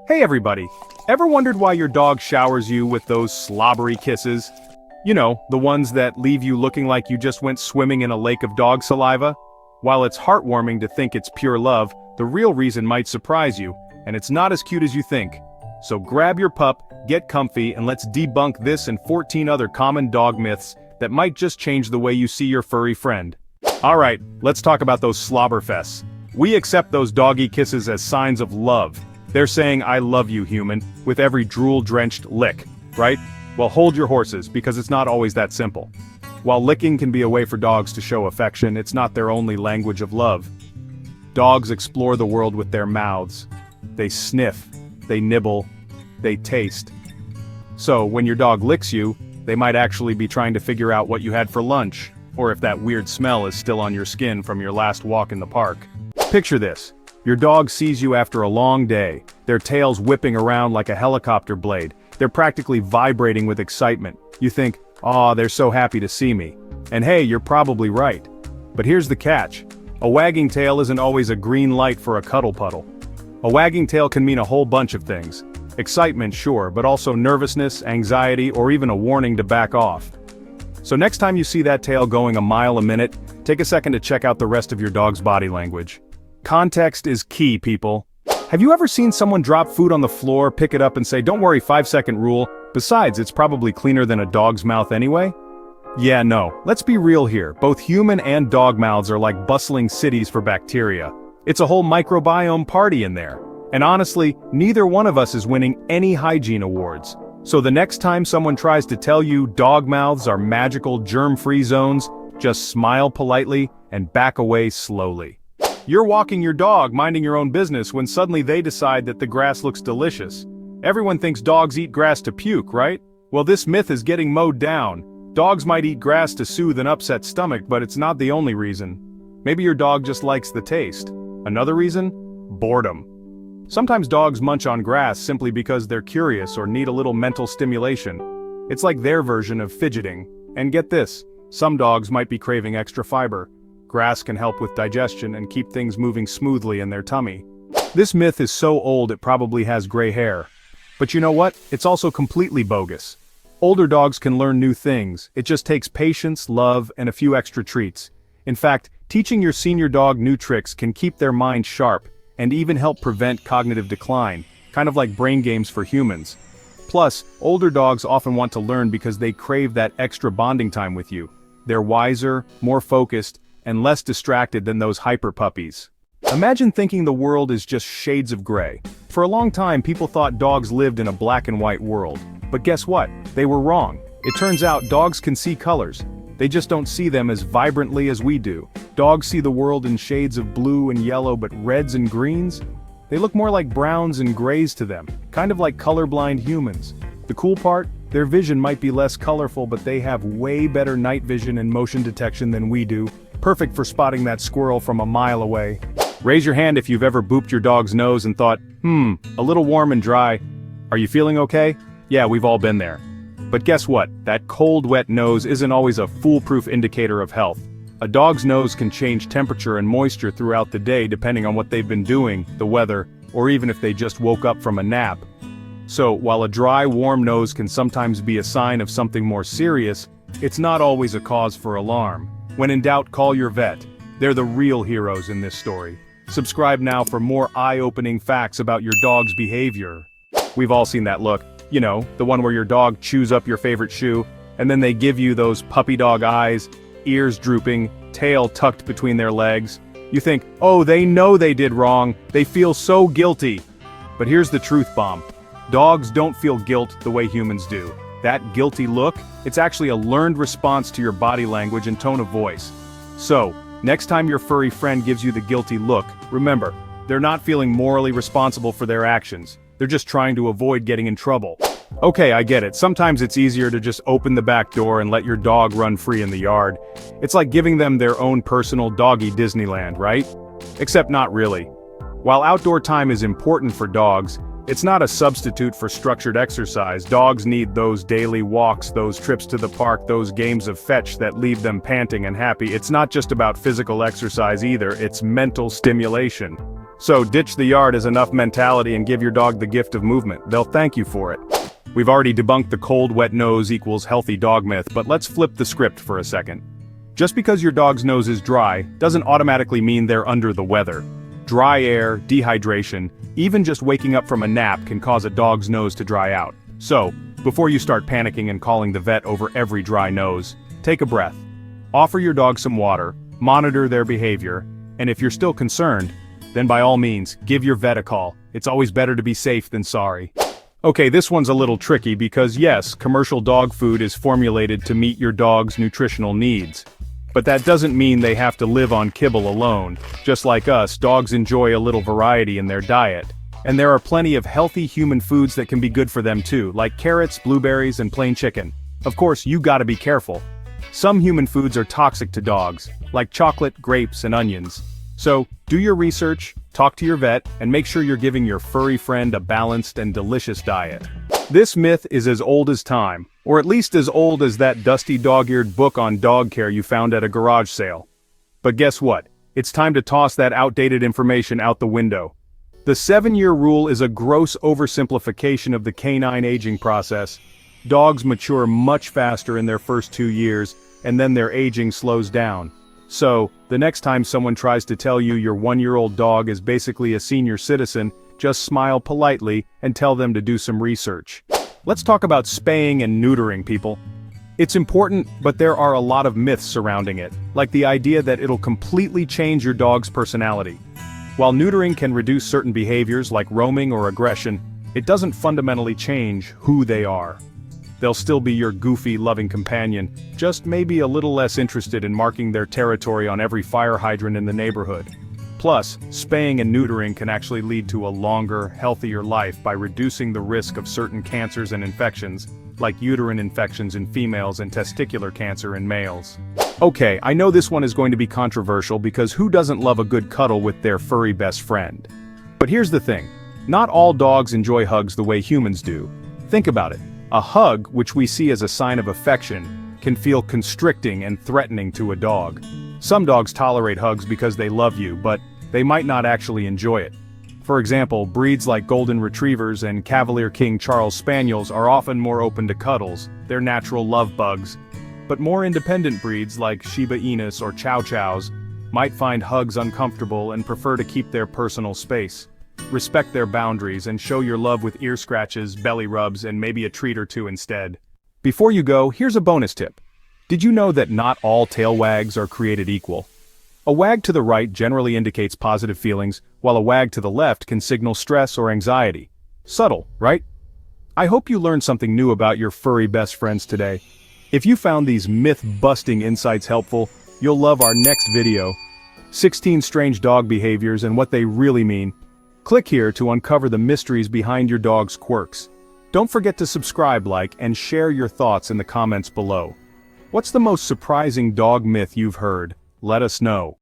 Hey everybody! Ever wondered why your dog showers you with those slobbery kisses? You know, the ones that leave you looking like you just went swimming in a lake of dog saliva? While it's heartwarming to think it's pure love, the real reason might surprise you, and it's not as cute as you think. So grab your pup, get comfy, and let's debunk this and 14 other common dog myths that might just change the way you see your furry friend. Alright, let's talk about those slobberfests. We accept those doggy kisses as signs of love. They're saying "I love you, human," with every drool-drenched lick, right? Well, hold your horses, because it's not always that simple. While licking can be a way for dogs to show affection, it's not their only language of love. Dogs explore the world with their mouths. They sniff, they nibble, they taste. So, when your dog licks you, they might actually be trying to figure out what you had for lunch, or if that weird smell is still on your skin from your last walk in the park. Picture this. Your dog sees you after a long day, their tails whipping around like a helicopter blade. They're practically vibrating with excitement. You think, "Aw, they're so happy to see me." And hey, you're probably right. But here's the catch. A wagging tail isn't always a green light for a cuddle puddle. A wagging tail can mean a whole bunch of things. Excitement, sure, but also nervousness, anxiety, or even a warning to back off. So next time you see that tail going a mile a minute, take a second to check out the rest of your dog's body language. Context is key, people. Have you ever seen someone drop food on the floor, pick it up and say, "Don't worry, 5-second rule, besides it's probably cleaner than a dog's mouth anyway"? Yeah, no, let's be real here, both human and dog mouths are like bustling cities for bacteria. It's a whole microbiome party in there. And honestly, neither one of us is winning any hygiene awards. So the next time someone tries to tell you dog mouths are magical germ-free zones, just smile politely and back away slowly. You're walking your dog, minding your own business, when suddenly they decide that the grass looks delicious. Everyone thinks dogs eat grass to puke, right? Well, this myth is getting mowed down. Dogs might eat grass to soothe an upset stomach, but it's not the only reason. Maybe your dog just likes the taste. Another reason? Boredom. Sometimes dogs munch on grass simply because they're curious or need a little mental stimulation. It's like their version of fidgeting. And get this, some dogs might be craving extra fiber. Grass can help with digestion and keep things moving smoothly in their tummy. This myth is so old it probably has gray hair. But you know what? It's also completely bogus. Older dogs can learn new things. It just takes patience, love, and a few extra treats. In fact, teaching your senior dog new tricks can keep their mind sharp and even help prevent cognitive decline, kind of like brain games for humans. Plus, older dogs often want to learn because they crave that extra bonding time with you. They're wiser, more focused, and less distracted than those hyper puppies. Imagine thinking the world is just shades of gray. For a long time, people thought dogs lived in a black and white world. But guess what? They were wrong. It turns out dogs can see colors. They just don't see them as vibrantly as we do. Dogs see the world in shades of blue and yellow, but reds and greens? They look more like browns and grays to them, kind of like colorblind humans. The cool part? Their vision might be less colorful, but they have way better night vision and motion detection than we do. Perfect for spotting that squirrel from a mile away. Raise your hand if you've ever booped your dog's nose and thought, a little warm and dry. Are you feeling okay? Yeah, we've all been there. But guess what? That cold, wet nose isn't always a foolproof indicator of health. A dog's nose can change temperature and moisture throughout the day depending on what they've been doing, the weather, or even if they just woke up from a nap. So, while a dry, warm nose can sometimes be a sign of something more serious, it's not always a cause for alarm. When in doubt, call your vet. They're the real heroes in this story. Subscribe now for more eye-opening facts about your dog's behavior. We've all seen that look. You know, the one where your dog chews up your favorite shoe, and then they give you those puppy dog eyes, ears drooping, tail tucked between their legs. You think, oh, they know they did wrong, they feel so guilty. But here's the truth bomb. Dogs don't feel guilt the way humans do. That guilty look, it's actually a learned response to your body language and tone of voice. So, next time your furry friend gives you the guilty look, remember, they're not feeling morally responsible for their actions. They're just trying to avoid getting in trouble. Okay, I get it. Sometimes it's easier to just open the back door and let your dog run free in the yard. It's like giving them their own personal doggy Disneyland, right? Except not really. While outdoor time is important for dogs, it's not a substitute for structured exercise. Dogs need those daily walks, those trips to the park, those games of fetch that leave them panting and happy. It's not just about physical exercise either, it's mental stimulation. So ditch the yard as enough mentality and give your dog the gift of movement. They'll thank you for it. We've already debunked the cold, wet nose equals healthy dog myth, but let's flip the script for a second. Just because your dog's nose is dry doesn't automatically mean they're under the weather. Dry air, dehydration, even just waking up from a nap can cause a dog's nose to dry out. So, before you start panicking and calling the vet over every dry nose, take a breath. Offer your dog some water, monitor their behavior, and if you're still concerned, then by all means, give your vet a call. It's always better to be safe than sorry. Okay, this one's a little tricky because yes, commercial dog food is formulated to meet your dog's nutritional needs. But that doesn't mean they have to live on kibble alone. Just like us, dogs enjoy a little variety in their diet. And there are plenty of healthy human foods that can be good for them too, like carrots, blueberries, and plain chicken. Of course, you gotta be careful. Some human foods are toxic to dogs, like chocolate, grapes, and onions. So, do your research, talk to your vet, and make sure you're giving your furry friend a balanced and delicious diet. This myth is as old as time, or at least as old as that dusty dog-eared book on dog care you found at a garage sale. But guess what? It's time to toss that outdated information out the window. The 7-year rule is a gross oversimplification of the canine aging process. Dogs mature much faster in their first 2 years, and then their aging slows down. So, the next time someone tries to tell you your 1-year-old dog is basically a senior citizen, just smile politely and tell them to do some research. Let's talk about spaying and neutering, people. It's important, but there are a lot of myths surrounding it, like the idea that it'll completely change your dog's personality. While neutering can reduce certain behaviors like roaming or aggression, it doesn't fundamentally change who they are. They'll still be your goofy, loving companion, just maybe a little less interested in marking their territory on every fire hydrant in the neighborhood. Plus, spaying and neutering can actually lead to a longer, healthier life by reducing the risk of certain cancers and infections, like uterine infections in females and testicular cancer in males. Okay, I know this one is going to be controversial because who doesn't love a good cuddle with their furry best friend? But here's the thing, not all dogs enjoy hugs the way humans do. Think about it. A hug, which we see as a sign of affection, can feel constricting and threatening to a dog. Some dogs tolerate hugs because they love you, but they might not actually enjoy it. For example, breeds like Golden Retrievers and Cavalier King Charles Spaniels are often more open to cuddles, they're natural love bugs. But more independent breeds like Shiba Inus or Chow Chows might find hugs uncomfortable and prefer to keep their personal space. Respect their boundaries and show your love with ear scratches, belly rubs, and maybe a treat or two instead. Before you go, here's a bonus tip. Did you know that not all tail wags are created equal? A wag to the right generally indicates positive feelings, while a wag to the left can signal stress or anxiety. Subtle, right? I hope you learned something new about your furry best friends today. If you found these myth-busting insights helpful, you'll love our next video. 16 strange dog behaviors and what they really mean. Click here to uncover the mysteries behind your dog's quirks. Don't forget to subscribe, like, and share your thoughts in the comments below. What's the most surprising dog myth you've heard? Let us know.